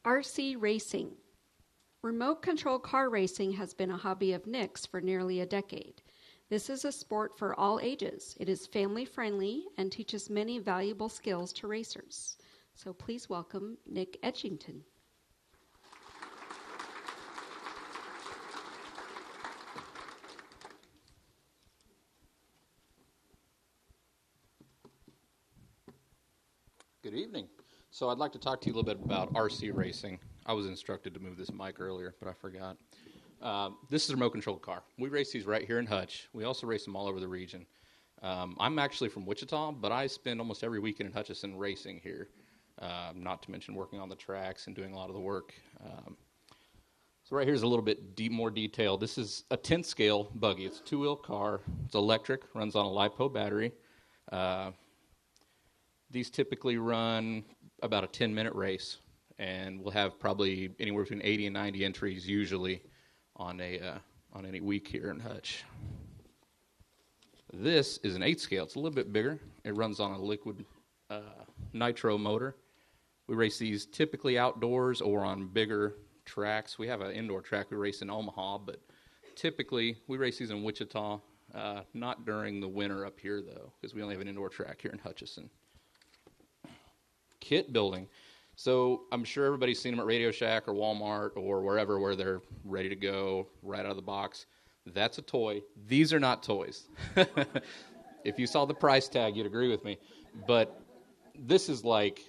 RC racing. Remote control car racing has been a hobby of Nick's for nearly a decade. This is a sport for all ages. It is family friendly and teaches many valuable skills to racers. So please welcome Nick Edgington. Good evening. So I'd like to talk to you a little bit about RC racing. I was instructed to move this mic earlier, but I forgot. This is a remote control car. We race these right here in Hutch. We also race them all over the region. I'm actually from Wichita, but I spend almost every weekend in Hutchinson racing here, not to mention working on the tracks and doing a lot of the work. So right here's a little bit more detail. This is a 10th scale buggy. It's a two-wheel car. It's electric, runs on a LiPo battery. These typically run about a 10-minute race, and we'll have probably anywhere between 80 and 90 entries usually on any week here in Hutch. This is an 8th scale. It's a little bit bigger. It runs on a liquid nitro motor. We race these typically outdoors or on bigger tracks. We have an indoor track we race in Omaha, but typically we race these in Wichita, not during the winter up here, though, because we only have an indoor track here in Hutchinson. Kit building. So I'm sure everybody's seen them at Radio Shack or Walmart or wherever where they're ready to go right out of the box. That's a toy. These are not toys. If you saw the price tag, you'd agree with me. But this is like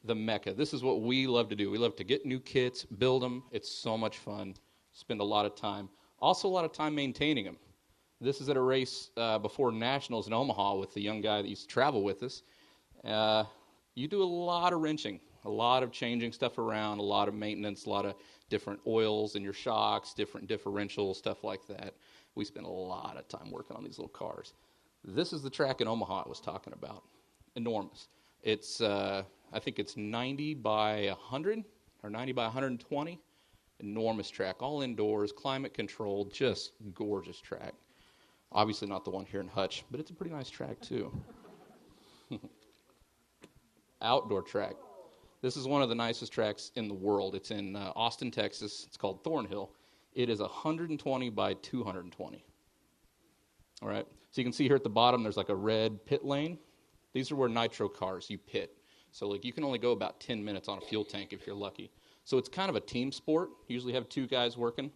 the mecca. This is what we love to do. We love to get new kits, build them. It's so much fun. Spend a lot of time. Also a lot of time maintaining them. This is at a race before Nationals in Omaha with the young guy that used to travel with us. You do a lot of wrenching, a lot of changing stuff around, a lot of maintenance, a lot of different oils in your shocks, different differentials, stuff like that. We spend a lot of time working on these little cars. This is the track in Omaha I was talking about. Enormous. It's, I think it's 90 by 100 or 90 by 120. Enormous track, all indoors, climate controlled, just gorgeous track. Obviously not the one here in Hutch, but it's a pretty nice track too. Outdoor track. This is one of the nicest tracks in the world. It's in Austin, Texas. It's called Thornhill. It is 120 by 220. All right. So you can see here at the bottom, there's like a red pit lane. These are where nitro cars, you pit. So like you can only go about 10 minutes on a fuel tank if you're lucky. So it's kind of a team sport. You usually have two guys working.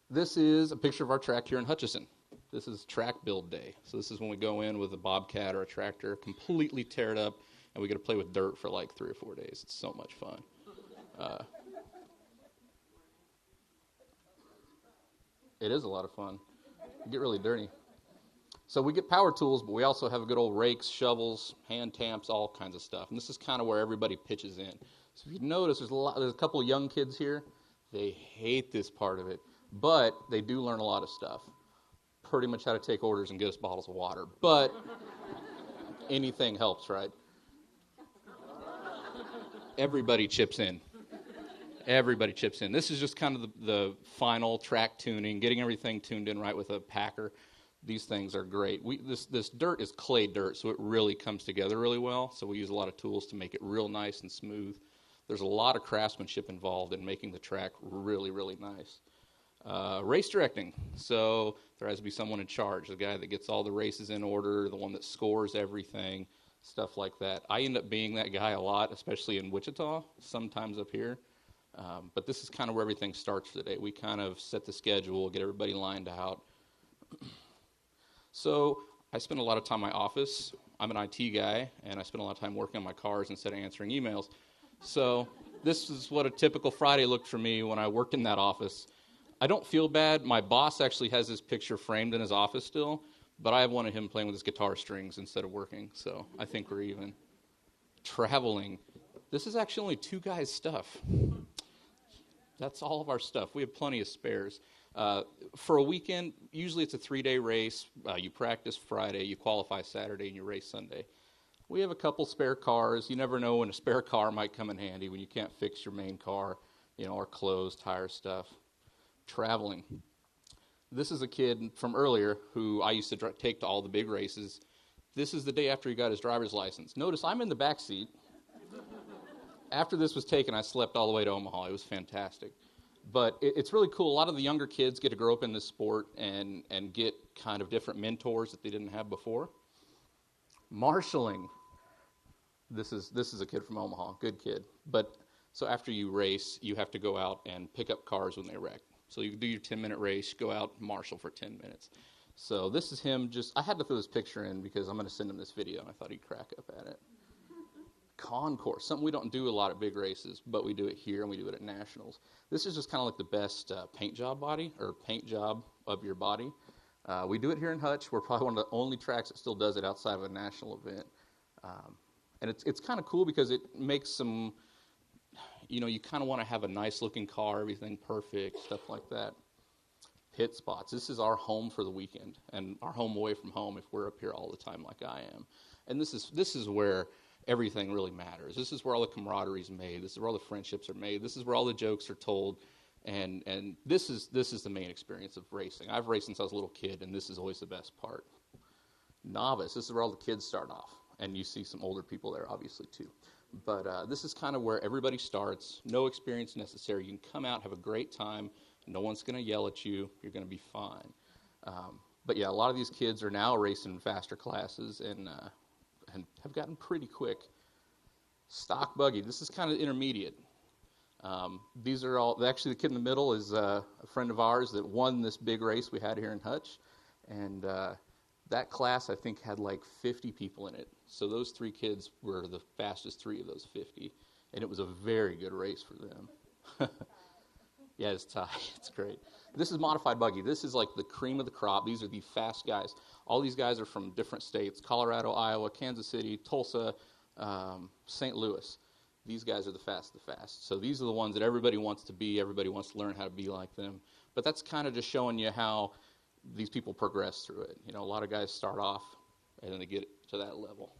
This is a picture of our track here in Hutchinson. This is track build day. So this is when we go in with a bobcat or a tractor, completely tear it up, and we get to play with dirt for like 3 or 4 days. It's so much fun. It is a lot of fun. You get really dirty. So we get power tools, but we also have good old rakes, shovels, hand tamps, all kinds of stuff. And this is kind of where everybody pitches in. So if you notice, there's a couple of young kids here. They hate this part of it, but they do learn a lot of stuff. Pretty much how to take orders and get us bottles of water. But anything helps, right? Everybody chips in. Everybody chips in. This is just kind of the final track tuning, getting everything tuned in right with a packer. These things are great. This dirt is clay dirt, so it really comes together really well. So we use a lot of tools to make it real nice and smooth. There's a lot of craftsmanship involved in making the track really, really nice. Race directing. So there has to be someone in charge, the guy that gets all the races in order, the one that scores everything, stuff like that. I end up being that guy a lot, especially in Wichita, sometimes up here. But this is kind of where everything starts for the day. We kind of set the schedule, get everybody lined out. So I spend a lot of time in my office. I'm an IT guy, and I spend a lot of time working on my cars instead of answering emails. So this is what a typical Friday looked for me when I worked in that office. I don't feel bad. My boss actually has this picture framed in his office still, but I have one of him playing with his guitar strings instead of working, so I think we're even. Traveling. This is actually only 2 guys' stuff. That's all of our stuff. We have plenty of spares. For a weekend, usually it's a 3-day race. You practice Friday, you qualify Saturday, and you race Sunday. We have a couple spare cars. You never know when a spare car might come in handy when you can't fix your main car, or clothes, tire stuff. Traveling. This is a kid from earlier who I used to take to all the big races. This is the day after he got his driver's license. Notice I'm in the back seat. after this was taken, I slept all the way to Omaha. It was fantastic. But it's really cool. A lot of the younger kids get to grow up in this sport and get kind of different mentors that they didn't have before. Marshalling. This is a kid from Omaha, good kid. But so after you race, you have to go out and pick up cars when they wreck. So you do your 10-minute race, go out and marshal for 10 minutes. So this is him I had to throw this picture in because I'm going to send him this video, and I thought he'd crack up at it. Concourse, something we don't do a lot at big races, but we do it here and we do it at nationals. This is just kind of like the best paint job of your body. We do it here in Hutch. We're probably one of the only tracks that still does it outside of a national event. And it's kind of cool because it makes some, you kind of want to have a nice looking car, everything perfect, stuff like that. Pit spots. This is our home for the weekend and our home away from home if we're up here all the time like I am. And this is where everything really matters. This is where all the camaraderie is made. This is where all the friendships are made. This is where all the jokes are told. And this is the main experience of racing. I've raced since I was a little kid, and this is always the best part. Novice. This is where all the kids start off. And you see some older people there, obviously, too. But this is kind of where everybody starts. No experience necessary. You can come out, have a great time. No one's going to yell at you. You're going to be fine. But, yeah, a lot of these kids are now racing faster classes and have gotten pretty quick. Stock buggy. This is kind of intermediate. These are all, actually the kid in the middle is a friend of ours that won this big race we had here in Hutch. And that class, I think, had like 50 people in it. So those 3 kids were the fastest 3 of those 50. And it was a very good race for them. Yeah, it's tight. It's great. This is modified buggy. This is like the cream of the crop. These are the fast guys. All these guys are from different states: Colorado, Iowa, Kansas City, Tulsa, St. Louis. These guys are the fast. So these are the ones that everybody wants to be. Everybody wants to learn how to be like them. But that's kind of just showing you how these people progress through it. A lot of guys start off and then they get to that level.